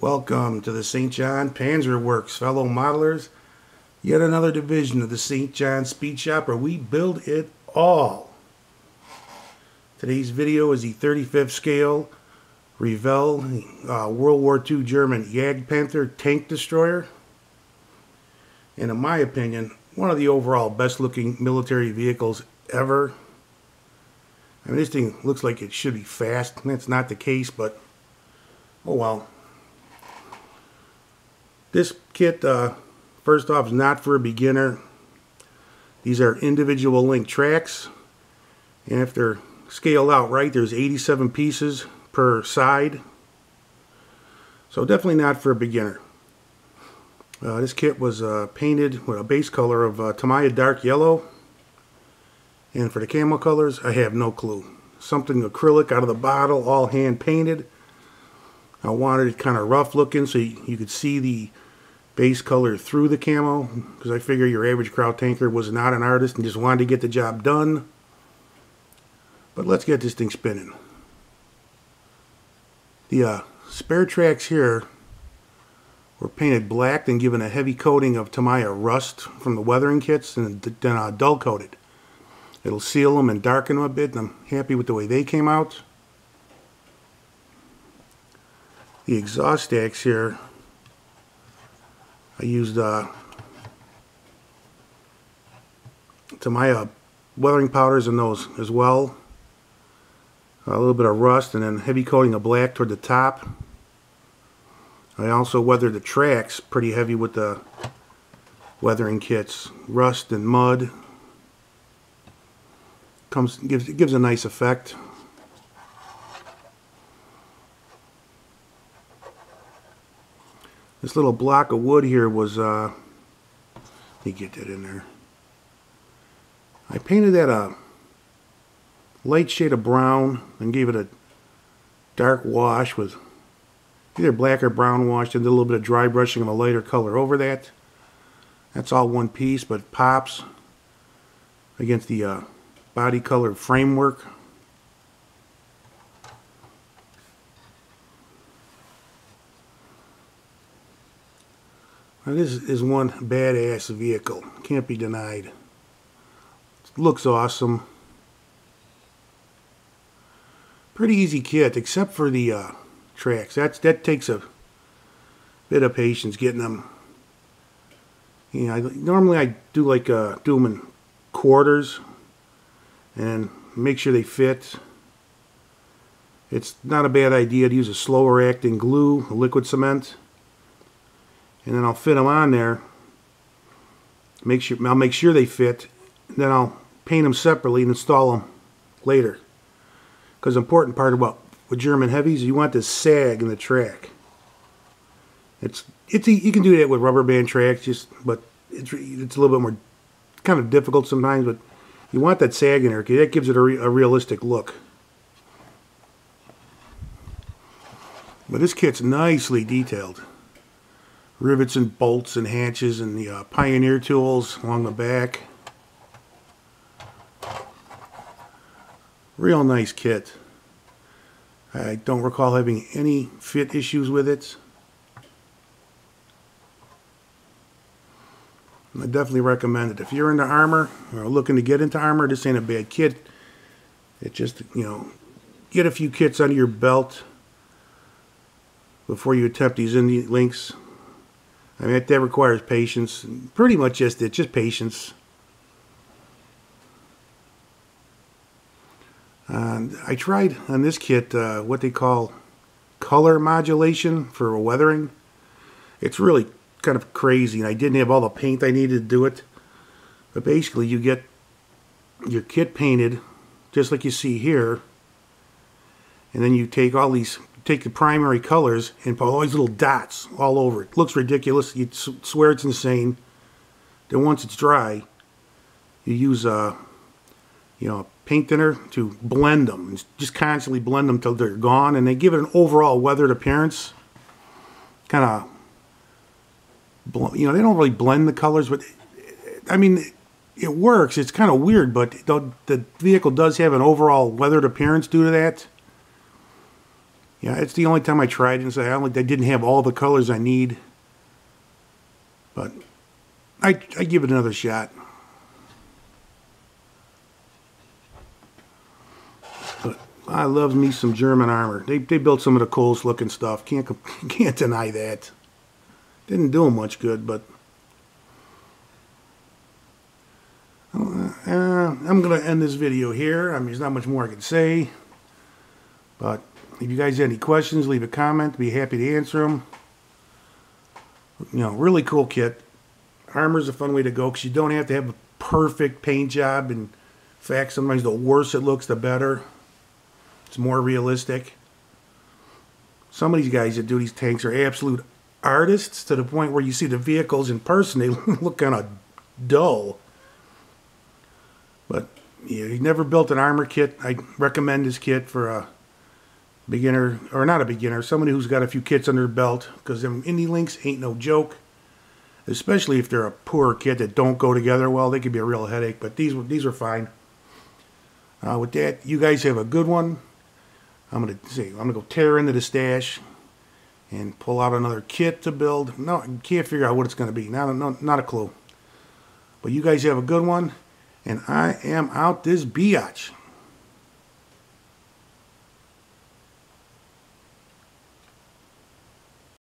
Welcome to the St. John Panzer Works, fellow modelers. Yet another division of the St. John Speed Shop where we build it all. Today's video is the 35th scale Revell World War II German Jagdpanther tank destroyer. And in my opinion, one of the overall best looking military vehicles ever. I mean, this thing looks like it should be fast. That's not the case, but oh well. This kit, first off, is not for a beginner. These are individual link tracks, and if they're scaled out right, there's 87 pieces per side. So definitely not for a beginner. This kit was painted with a base color of Tamiya dark yellow, and for the camo colors, I have no clue. Something acrylic out of the bottle, all hand painted. I wanted it kind of rough looking so you could see the base color through the camo, because I figure your average crowd tanker was not an artist and just wanted to get the job done. But let's get this thing spinning. The spare tracks here were painted black and given a heavy coating of Tamiya rust from the weathering kits, and then dull coated. It'll seal them and darken them a bit, and I'm happy with the way they came out. The exhaust stacks here, I used Tamiya weathering powders in those as well. A little bit of rust and then heavy coating of black toward the top. I also weathered the tracks pretty heavy with the weathering kits. Rust and mud. Gives a nice effect. This little block of wood here was, let me get that in there. I painted that a light shade of brown and gave it a dark wash with either black or brown wash, and did a little bit of dry brushing of a lighter color over that. That's all one piece, but it pops against the body colored framework. Now this is one badass vehicle, can't be denied. It looks awesome. Pretty easy kit, except for the tracks. That takes a bit of patience getting them. You know, normally I do do them in quarters and make sure they fit. It's not a bad idea to use a slower acting glue, a liquid cement. And then I'll fit them on there. I'll make sure they fit. And then I'll paint them separately and install them later. Because the important part about with German heavies, you want this sag in the track. You can do that with rubber band tracks, but it's a little bit more kind of difficult sometimes. But you want that sag in there because that gives it a realistic look. But this kit's nicely detailed. Rivets and bolts and hatches and the Pioneer tools along the back. Real nice kit. I don't recall having any fit issues with it. I definitely recommend it. If you're into armor or looking to get into armor, this ain't a bad kit. It just, get a few kits under your belt before you attempt these indie links. I mean, that requires patience. Pretty much just patience. And I tried on this kit what they call color modulation for weathering. It's really kind of crazy, and I didn't have all the paint I needed to do it. But basically, you get your kit painted just like you see here, and then you take the primary colors and put all these little dots all over it. Looks ridiculous. You'd swear it's insane. Then once it's dry, you use a paint thinner to blend them. Just constantly blend them till they're gone, and they give it an overall weathered appearance. Kind of, they don't really blend the colors, but I mean, it works. It's kind of weird, but the vehicle does have an overall weathered appearance due to that. Yeah, it's the only time I tried it, and so I didn't have all the colors I need. But I give it another shot. But I love me some German armor. They built some of the coolest looking stuff. Can't deny that. Didn't do them much good, but I'm going to end this video here. I mean, there's not much more I can say. But if you guys have any questions, leave a comment. Be happy to answer them. You know, really cool kit. Armor's a fun way to go because you don't have to have a perfect paint job. In fact, sometimes the worse it looks, the better. It's more realistic. Some of these guys that do these tanks are absolute artists to the point where you see the vehicles in person, they look kind of dull. But yeah, you never built an armor kit, I recommend this kit for a beginner, or not a beginner, somebody who's got a few kits under their belt, because them indie links ain't no joke. Especially if they're a poor kit that don't go together well, they could be a real headache. But these are fine. With that, you guys have a good one. I'm gonna go tear into the stash and pull out another kit to build. No, I can't figure out what it's gonna be. Not a clue. But you guys have a good one, and I am out this biatch.